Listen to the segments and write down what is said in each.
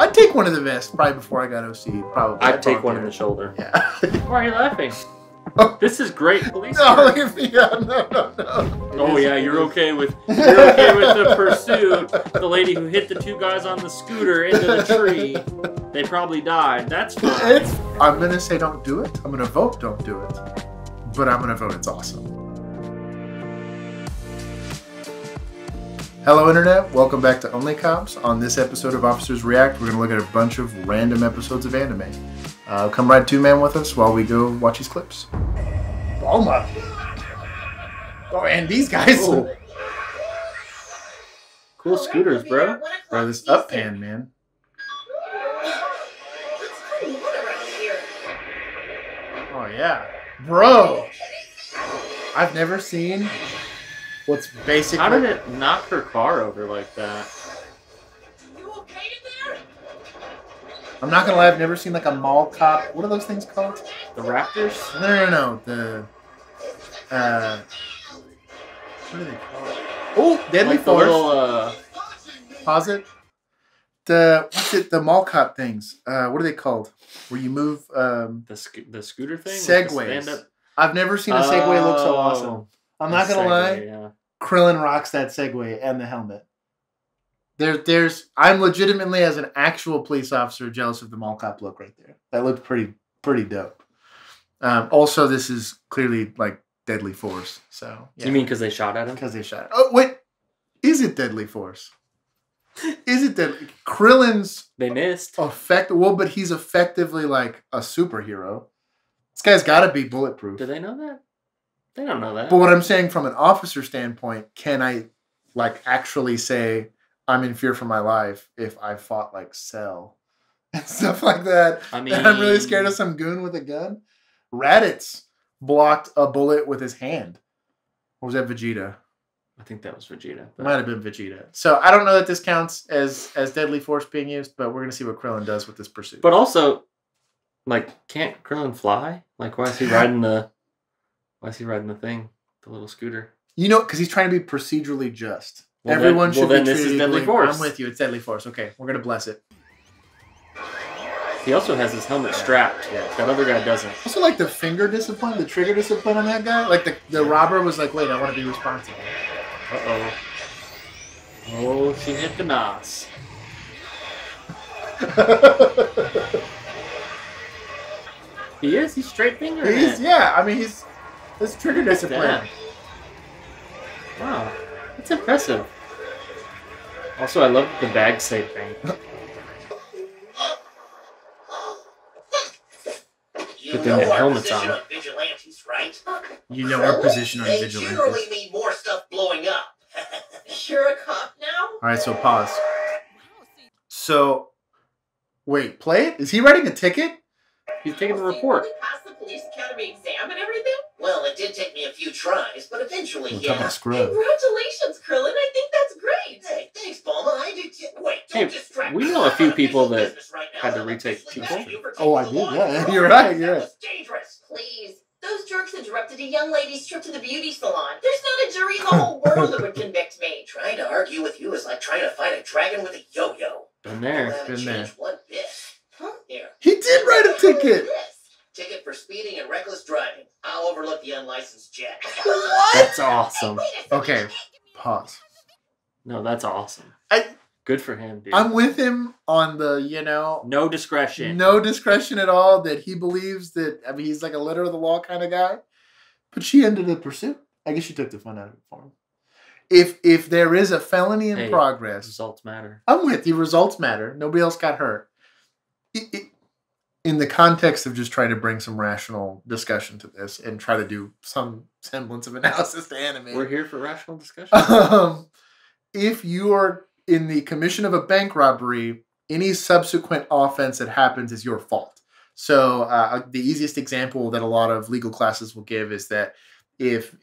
I'd take one of the vests probably before I got OC. Probably. I'd take one in the shoulder. Yeah. Why are you laughing? This is great police. No, no. Oh yeah, you're okay with the pursuit. The lady who hit the two guys on the scooter into the tree. They probably died. That's fine. I'm gonna say don't do it. I'm gonna vote don't do it. But I'm gonna vote it's awesome. Hello Internet, welcome back to Only Cops. On this episode of Officers React, we're gonna look at a bunch of random episodes of anime. Come ride two-man with us while we go watch these clips. Oh my! Oh, and these guys. Oh. Cool scooters, bro. Bro, this uppan, man. Oh yeah, bro. I've never seen what's basically. How did it knock her car over like that? I'm not gonna lie, I've never seen like a mall cop. What are those things called? The Raptors? No. The what are they called? Oh, Deadly like Force. The little, Pause it. The mall cop things. What are they called? Where you move the scooter thing? Segways. Like I've never seen a Segway look so awesome. I'm not gonna lie. Yeah. Krillin rocks that Segway and the helmet. I'm legitimately, as an actual police officer, jealous of the mall cop look right there. That looked pretty dope. Also, this is clearly like Deadly Force. So yeah. You mean because they shot at him? Because they shot. Oh wait, is it Deadly Force? Is it Deadly? Krillin's They missed. Well, but he's effectively like a superhero. This guy's got to be bulletproof. Do they know that? They don't know that. But what I'm saying from an officer standpoint, can I like actually say I'm in fear for my life if I fought like Cell and stuff like that? I mean, and I'm really scared of some goon with a gun. Raditz blocked a bullet with his hand. Or was that Vegeta? I think that was Vegeta. It might have been Vegeta. So I don't know that this counts as Deadly Force being used, but we're gonna see what Krillin does with this pursuit. But also, like, can't Krillin fly? Like, why is he riding the thing, the little scooter? You know, because he's trying to be procedurally just. Well, Everyone should be then this is Deadly Force. I'm with you. It's Deadly Force. Okay, we're gonna bless it. He also has his helmet strapped. Yeah, that other guy doesn't. Also, like the finger discipline, the trigger discipline on that guy. Like the robber was like, "Wait, I want to be responsible." Uh-oh. Oh, she hit the nos. He is? He's straight fingering it. Yeah, I mean, that's trigger discipline. Wow, that's impressive. Also, I love the bag safe thing. But then the helmet's on. Vigilantes, right? You know our position on They vigilantes. generally mean more stuff blowing up. You're a cop now? All right, so pause. So, wait, play it? Is he writing a ticket? He's taking the report. You passed the police academy exam and everything? Well, it did take me a few tries, but eventually, We're talking yeah. about scrub. Congratulations, Krillin. I think that's great. Hey, thanks, Bulma. I did too. Wait, Hey, don't distract we me. know a few I'm on people official that business right now. had to I'm retake officially two mad at you for Oh, I taking did, the yeah. law. You're right. That was dangerous. Please. Those jerks interrupted a young lady's trip to the beauty salon. There's not a jury in the whole world that would convict me. Trying to argue with you is like trying to fight a dragon with a yo-yo. Been there. Been there. One bit. Huh? Here. He did write a ticket. Ticket for speeding and reckless driving. I'll overlook the unlicensed jet. What? That's awesome. Okay, pause. No, that's awesome. I- Good for him, dude. I'm with him on the, No discretion. no discretion at all, that he believes that, I mean, he's like a letter of the law kind of guy. But she ended the pursuit. I guess she took the fun out of it for him. If there is a felony in progress, Results matter. I'm with you. Results matter. Nobody else got hurt. In the context of just trying to bring some rational discussion to this and try to do some semblance of analysis to anime. We're here for rational discussion. If you are in the commission of a bank robbery, any subsequent offense that happens is your fault. So the easiest example that a lot of legal classes will give is that if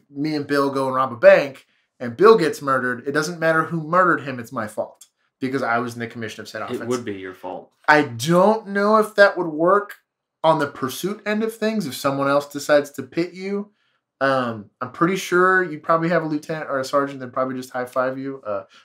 me and Bill go and rob a bank and Bill gets murdered, it doesn't matter who murdered him, it's my fault because I was in the commission of said offense. It would be your fault. I don't know if that would work on the pursuit end of things if someone else decides to pit you. I'm pretty sure you probably have a lieutenant or a sergeant that probably just high five you.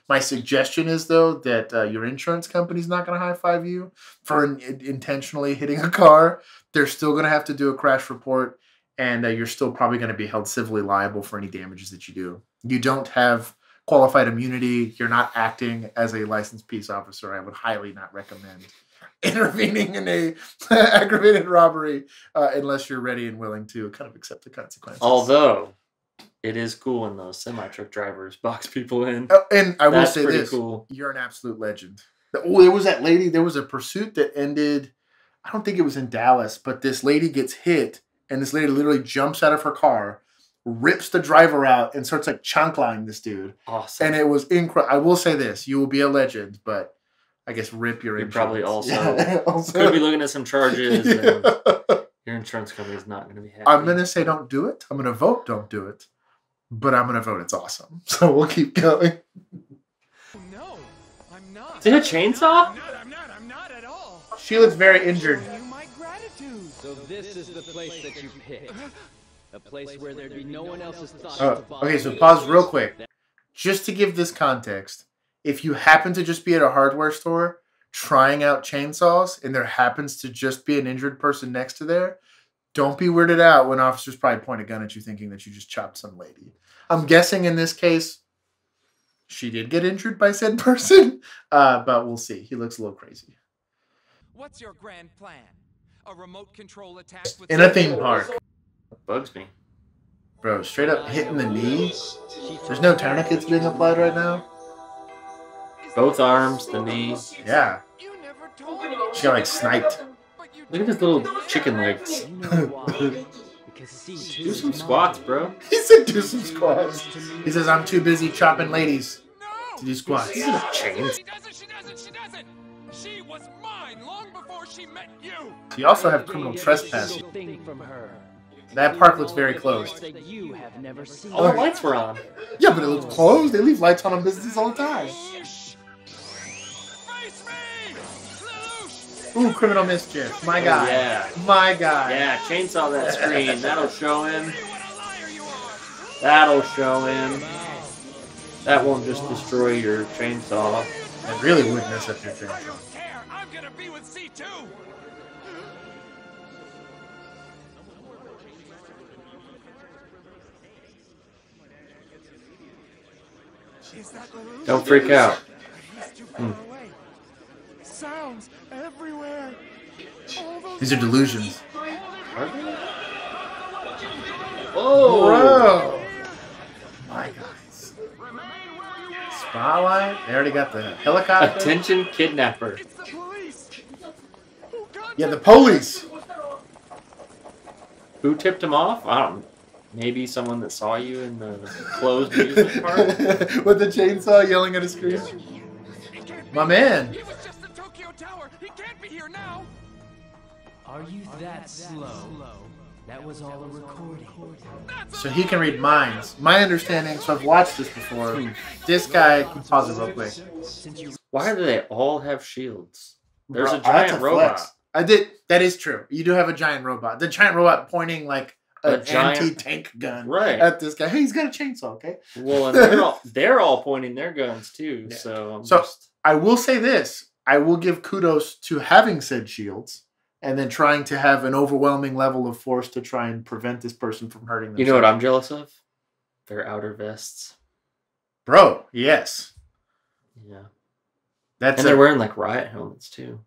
My suggestion is though that your insurance company's not going to high five you for intentionally hitting a car. They're still going to have to do a crash report, and you're still probably going to be held civilly liable for any damages that you do. You don't have qualified immunity. You're not acting as a licensed peace officer. I would highly not recommend intervening in a aggravated robbery unless you're ready and willing to kind of accept the consequences. Although it is cool when those semi-truck drivers box people in. And I will say this, cool. You're an absolute legend. Oh, there was that lady, there was a pursuit that ended, I don't think it was in Dallas, but this lady gets hit, and this lady literally jumps out of her car, rips the driver out, and starts like chanclaing this dude. Awesome. And it was incredible. I will say this, you will be a legend, but I guess rip your insurance. You probably also could be looking at some charges. And your insurance company is not going to be happy. I'm going to say don't do it. I'm going to vote don't do it. But I'm going to vote it's awesome. So we'll keep going. No, I'm not. Is it a chainsaw? I'm not at all. She looks very injured. My gratitude. So this is the place that you picked. A place where there'd be no one else's thoughts. Okay, so pause real quick. Just to give this context, if you happen to just be at a hardware store trying out chainsaws and there happens to just be an injured person next to there, don't be weirded out when officers probably point a gun at you thinking that you just chopped some lady. I'm guessing in this case, she did get injured by said person, but we'll see. He looks a little crazy. What's your grand plan? A remote control attack with In a theme park. Bugs me. Bro, straight up hitting the knee. There's no tourniquets being applied right now. Both arms, the knee. Yeah. You never told me. She got like sniped. Look at his little chicken legs. Do some squats, bro. He said do some squats. He says, I'm too busy chopping ladies to do squats. These are chains. She doesn't. She was mine long before she met you. You also have criminal trespassing. That park looks very closed. All the lights were on. Yeah, but it looks closed. They leave lights on businesses all the time. Ooh, criminal mischief. My guy. Yeah. My guy. Yeah, chainsaw that screen. That'll show him. That'll show him. That won't just destroy your chainsaw. It really would mess up your chainsaw. I'm gonna be with C2. Don't freak out. Sounds everywhere. These are delusions. Oh! Bro! My guys. Spotlight. They already got the helicopter. Attention, kidnapper. It's the police. Yeah, the police. Who tipped him off? I don't know. Maybe someone that saw you in the closed amusement park? With the chainsaw yelling at a screen. My man. He was just in Tokyo Tower. He can't be here now. Are you that slow? That was all a recording. So he can read minds. My understanding, so I've watched this before. This guy, pause it real quick. Why do they all have shields? There's Bro, a giant that's robot. flex. That is true. You do have a giant robot. The giant robot pointing like an anti-tank gun at this guy. Hey, he's got a chainsaw, okay? Well, and they're all pointing their guns too. Yeah. So I will say this. I will give kudos to having said shields and then trying to have an overwhelming level of force to try and prevent this person from hurting themselves. You know what I'm jealous of? Their outer vests. Bro, yes. Yeah. And they're wearing like riot helmets too.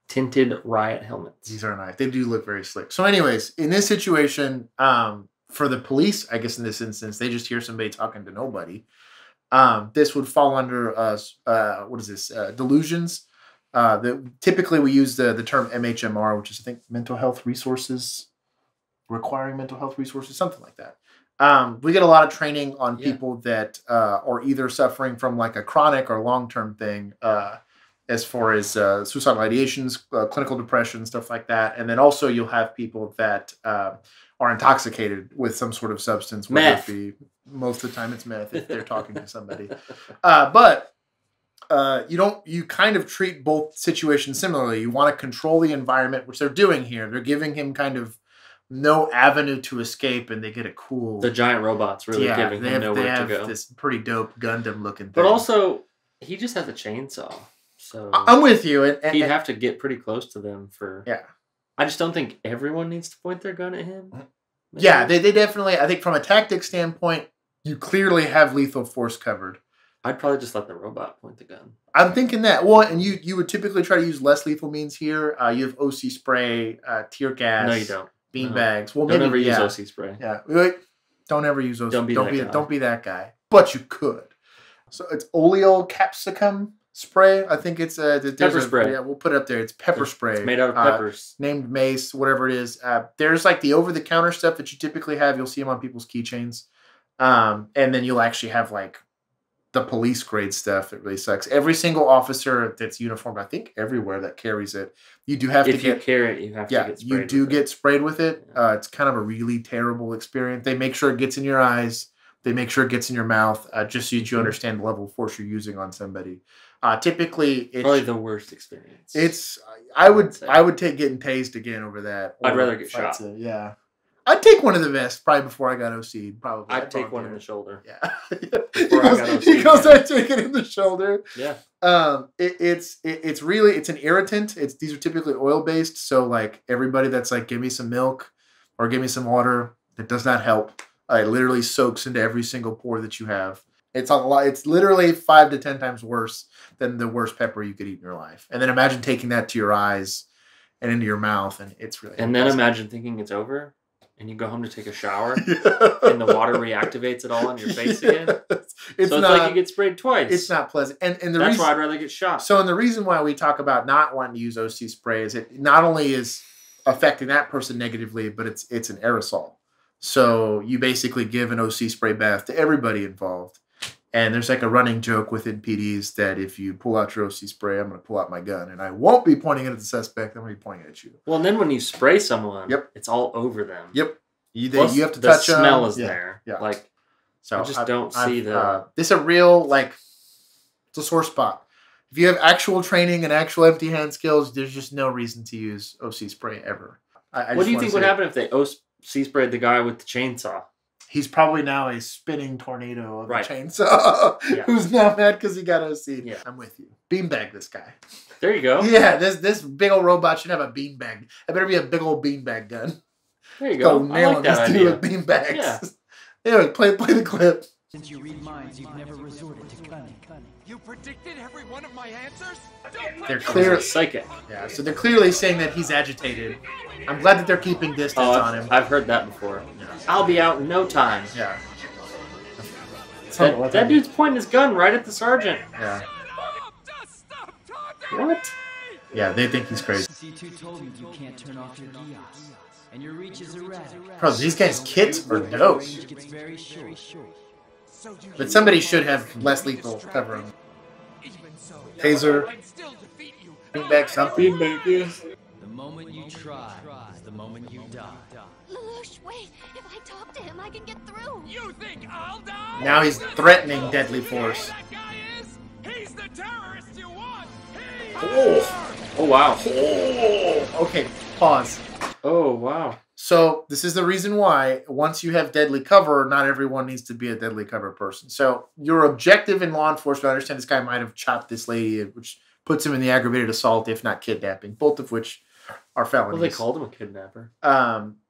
Tinted riot helmets. These are nice. They do look very slick. So anyways, in this situation, for the police, I guess in this instance, they just hear somebody talking to nobody. This would fall under what is this? Delusions. Typically we use the term MHMR, which is I think mental health resources, requiring mental health resources, something like that. We get a lot of training on people that are either suffering from like a chronic or long-term thing, as far as suicidal ideations, clinical depression, stuff like that. And then also you'll have people that are intoxicated with some sort of substance, whether meth. it be, most of the time it's meth if they're talking to somebody. But you kind of treat both situations similarly. You want to control the environment, which they're doing here. They're giving him kind of no avenue to escape, and they get a cool. The giant robots really giving him nowhere to go. This pretty dope Gundam looking thing. But also, he just has a chainsaw, so I'm with you. And he'd have to get pretty close to them for. Yeah. I just don't think everyone needs to point their gun at him. Maybe. Yeah, they definitely. I think from a tactic standpoint, you clearly have lethal force covered. I'd probably just let the robot point the gun. I'm thinking that. Well, and you would typically try to use less lethal means here. You have OC spray, tear gas. No, you don't. Beanbags. Well, don't maybe ever use OC spray. Yeah. Wait, don't ever use OC. Don't be that guy. But you could. So it's oleo capsicum spray. I think it's pepper spray. Yeah, we'll put it up there. It's pepper spray. It's made out of peppers. Named Mace, whatever it is. There's like the over-the-counter stuff that you typically have. You'll see them on people's keychains. And then you'll actually have like the police grade stuff. It really sucks. Every single officer that's uniformed, I think everywhere that carries it, you do have to get. If you carry it, you have to get sprayed. You do get sprayed with it. It's kind of a really terrible experience. They make sure it gets in your eyes. They make sure it gets in your mouth, just so that you understand the level of force you're using on somebody. Typically, it's probably the worst experience. I would take getting tased again over that. I'd rather get shot. Yeah. I'd take one of the vests probably before I got OC. Probably. I'd take one in the shoulder. Yeah. Before I got OC. He goes, I take it in the shoulder. Yeah. It's really an irritant. These are typically oil based. So like everybody that's like, give me some milk or give me some water, that does not help. It literally soaks into every single pore that you have. It's a lot. It's literally 5 to 10 times worse than the worst pepper you could eat in your life. And then imagine taking that to your eyes and into your mouth, and it's really. And then imagine thinking it's over, and you go home to take a shower, and the water reactivates it all on your face again. It's like you get sprayed twice. It's not pleasant, and that's why I'd rather get shot. So, and the reason why we talk about not wanting to use OC spray is it not only is affecting that person negatively, but it's an aerosol. So you basically give an OC spray bath to everybody involved. And there's like a running joke within PDs that if you pull out your OC spray, I'm going to pull out my gun. And I won't be pointing it at the suspect. I'm going to be pointing it at you. Well, and then when you spray someone, it's all over them. Yep. You have to the touch them. The smell is there. Yeah. Like, so I just don't see the... this is a real, like, it's a sore spot. If you have actual training and actual empty hand skills, there's just no reason to use OC spray ever. What do you think would happen if they OC sprayed the guy with the chainsaw? He's probably now a spinning tornado of a chainsaw who's now mad because he got OC. Yeah. I'm with you. Beanbag this guy. There you go. Yeah, this big old robot should have a beanbag. It better be a big old beanbag gun. There you go. I like that idea. With beanbags. Yeah. Anyway, play the clip. Since you read minds, you've never resorted to cunning. You predicted every one of my answers? They're clear. Psychic. Yeah, so they're clearly saying that he's agitated. I'm glad that they're keeping distance on him. I've heard that before. Yeah. I'll be out in no time. Yeah. That dude's pointing his gun right at the sergeant. Yeah. What? Yeah, they think he's crazy. C2 told me you can't turn off your Geass, and your reach is erratic. Bro, these guys' kits are dope. But somebody should have less lethal cover him. Taser. Beanbag something. The moment you try is the moment you die. Lelouch, wait. If I talk to him, I can get through. You think I'll die? Now he's threatening deadly force. That guy is? He's the terrorist you want. Oh, wow. Oh, okay, pause. Oh, wow. So this is the reason why once you have deadly cover, not everyone needs to be a deadly cover person. So your objective in law enforcement, I understand this guy might have chopped this lady, which puts him in the aggravated assault, if not kidnapping, both of which are felonies. Well, they called him a kidnapper.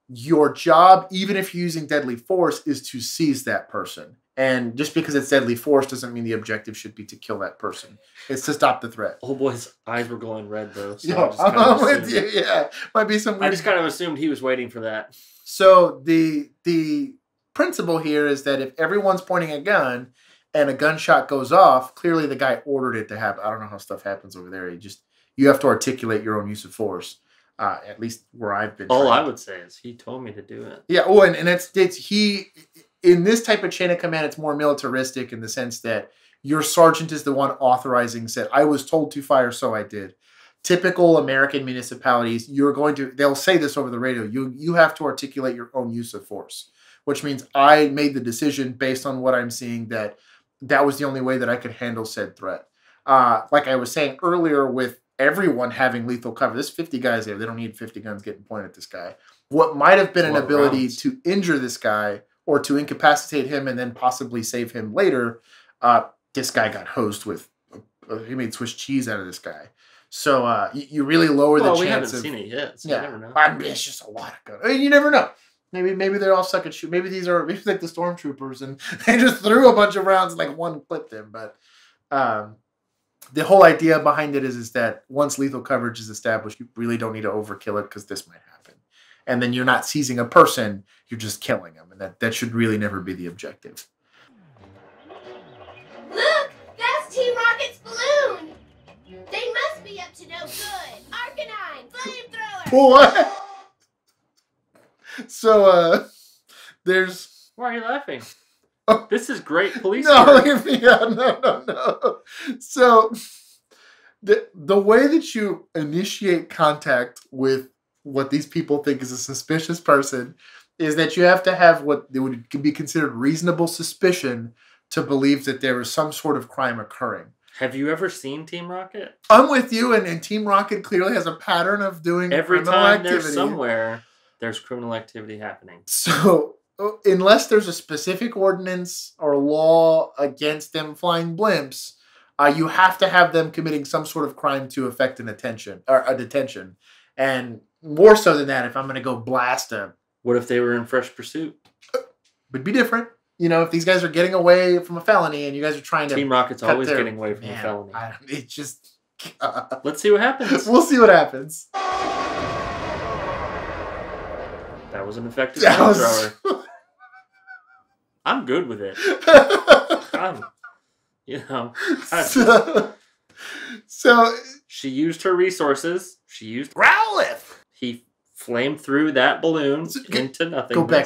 Your job, even if you're using deadly force, is to seize that person. And just because it's deadly force doesn't mean the objective should be to kill that person. It's to stop the threat. Oh boy, his eyes were glowing red though. So I'm with you. Yeah, might be some. I just kind of assumed he was waiting for that. So the principle here is that if everyone's pointing a gun and a gunshot goes off, clearly the guy ordered it to happen. I don't know how stuff happens over there. You have to articulate your own use of force. At least where I've been. All I would say is he told me to do it. Yeah. Oh, and it's he. In this type of chain of command, it's more militaristic in the sense that your sergeant is the one authorizing, said, I was told to fire, so I did. Typical American municipalities, they'll say this over the radio, you have to articulate your own use of force, which means I made the decision based on what I'm seeing that was the only way that I could handle said threat. Like I was saying earlier with everyone having lethal cover, there's 50 guys there. They don't need 50 guns getting pointed at this guy. what might have been an Lot of ability rounds. to injure this guy or to incapacitate him and then possibly save him later, this guy got hosed with. He made Swiss cheese out of this guy. So you really lower the Well, we chance haven't of. seen it yet, so Yeah, you never know. I mean, it's just a lot of gun. You never know. Maybe they're all suck at shoot. Maybe these are like the stormtroopers, and they just threw a bunch of rounds, and like one clipped them. But the whole idea behind it is that once lethal coverage is established, you really don't need to overkill it because this might happen. And then you're not seizing a person; you're just killing them, and that should really never be the objective. Look! That's Team Rocket's balloon! They must be up to no good! Arcanine! Flamethrower! What? So there's. Why are you laughing? Oh. This is great police No, work. no. So the way that you initiate contact with what these people think is a suspicious person is that you have to have what would be considered reasonable suspicion to believe that there is some sort of crime occurring. Have you ever seen Team Rocket? I'm with you, and Team Rocket clearly has a pattern of doing Every criminal time activity. there's somewhere, there's criminal activity happening. So, unless there's a specific ordinance or law against them flying blimps, you have to have them committing some sort of crime to effect a detention. And more so than that, if I'm going to go blast a... What if they were in fresh pursuit? Would be different. You know, if these guys are getting away from a felony and you guys are trying to... Team Rocket's cut always their- getting away from a Man, felony. It's just... Let's see what happens. We'll see what happens. That was an effective That was- flamethrower. I'm good with it. So She used her resources. She used... Growlithe! He flamed through that balloon into nothingness. Go back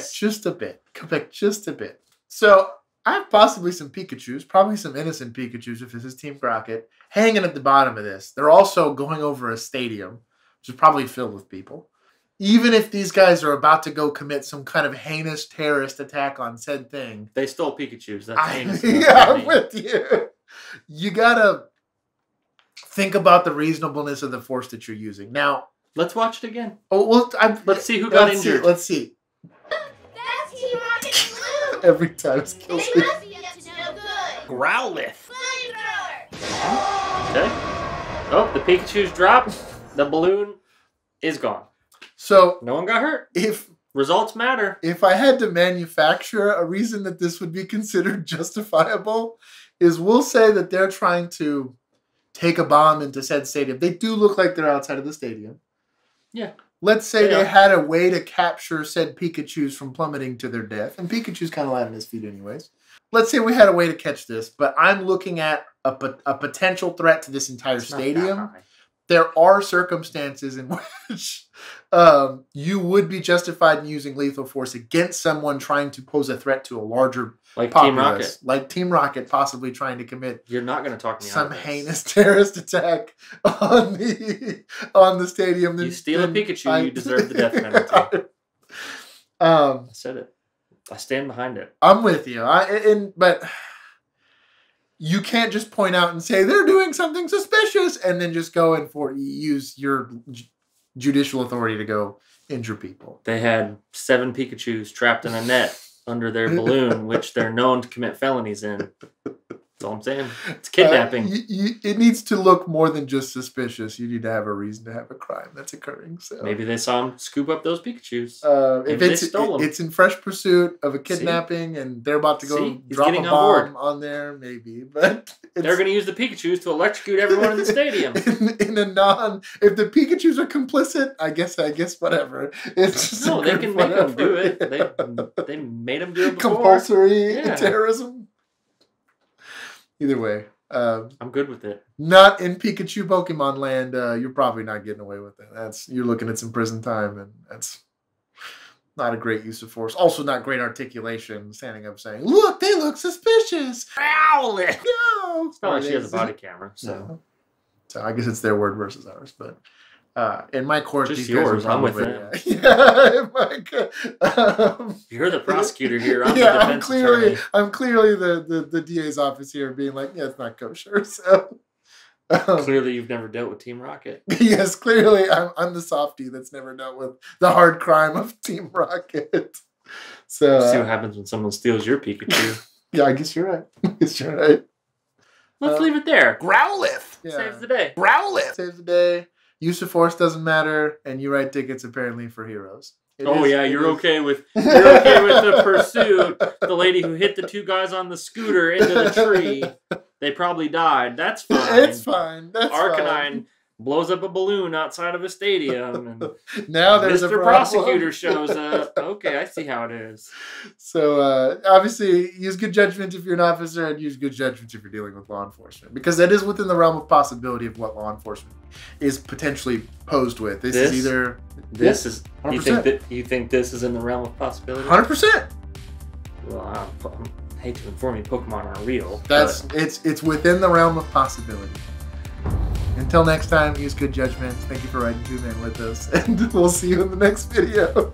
just a bit. So I have possibly some Pikachus, probably some innocent Pikachus if this is Team Rocket, hanging at the bottom of this. They're also going over a stadium, which is probably filled with people. Even if these guys are about to go commit some kind of heinous terrorist attack on said thing. They stole Pikachus. That's heinous. I'm with you. You gotta think about the reasonableness of the force that you're using. Now, Let's watch it again. let's see who got injured. Let's see. That's Team Rocket's balloon! Every time it's They kills must be up to no good! Growlithe. Flamethrower! Okay. Oh, the Pikachu's dropped. The balloon is gone. So No one got hurt. if Results matter. I had to manufacture a reason that this would be considered justifiable, is we'll say that they're trying to take a bomb into said stadium. They do look like they're outside of the stadium. Yeah. Let's say They they are. had a way to capture said Pikachus from plummeting to their death. And Pikachu's kind of light on his feet anyways. Let's say we had a way to catch this, but I'm looking at a potential threat to this entire It's not that stadium. high. There are circumstances in which you would be justified in using lethal force against someone trying to pose a threat to a larger Like Team populace. Rocket. Like Team Rocket possibly trying to commit You're not going to talk me out some of this. heinous terrorist attack on the stadium. You steal a Pikachu, you deserve the death penalty. I said it. I stand behind it. I'm with you. But you can't just point out and say they're doing something suspicious and then just go and use your judicial authority to go injure people. They had 7 Pikachus trapped in a net under their balloon, which they're known to commit felonies in. That's all I'm saying. It's kidnapping. It needs to look more than just suspicious. You need to have a reason to have a crime that's occurring. So Maybe they saw him scoop up those Pikachus. if Maybe they stole 'em. it's in fresh pursuit of a kidnapping and they're about to go See? He's drop a getting on bomb board. on there, maybe. But They're going to use the Pikachus to electrocute everyone in the stadium. in a if the Pikachus are complicit, I guess whatever. It's just No, a they good can make them do whatever. it. They made them do it before. Compulsory Yeah. terrorism. Either way, I'm good with it. not in Pikachu Pokemon land. You're probably not getting away with it. You're looking at some prison time, and that's not a great use of force. Also, not great articulation. Standing up saying, "Look, they look suspicious." Growlithe! No, It's not like she has a body camera, so. No. So I guess it's their word versus ours, but in my court, Just these guys are yours, I'm with probably, yeah, in my court, You're the prosecutor here. I'm yeah, the defense attorney. I'm clearly the DA's office here, being like, yeah, it's not kosher. So Clearly, you've never dealt with Team Rocket. Yes, clearly I'm the softie that's never dealt with the hard crime of Team Rocket. So See what happens when someone steals your Pikachu. yeah, I guess you're right. I guess you're right. Let's leave it there. Growlithe! Yeah. Saves the day. Growlithe! Saves the day. Use of force doesn't matter, and you write tickets apparently for heroes. You're okay with the pursuit. The lady who hit the two guys on the scooter into the tree. They probably died. That's fine. It's fine. That's Arcanine fine. blows up a balloon outside of a stadium, and Now there's a Mr. problem. Prosecutor shows up. Okay, I see how it is. So obviously, use good judgment if you're an officer, and use good judgment if you're dealing with law enforcement, because that is within the realm of possibility of what law enforcement is potentially posed with. This is either This is. You think 100%. that you think this is in the realm of possibility? 100%. Well, I hate to inform you, Pokemon are real. That's but it's within the realm of possibility. Until next time, use good judgment. Thank you for riding 2 Men with us, and we'll see you in the next video.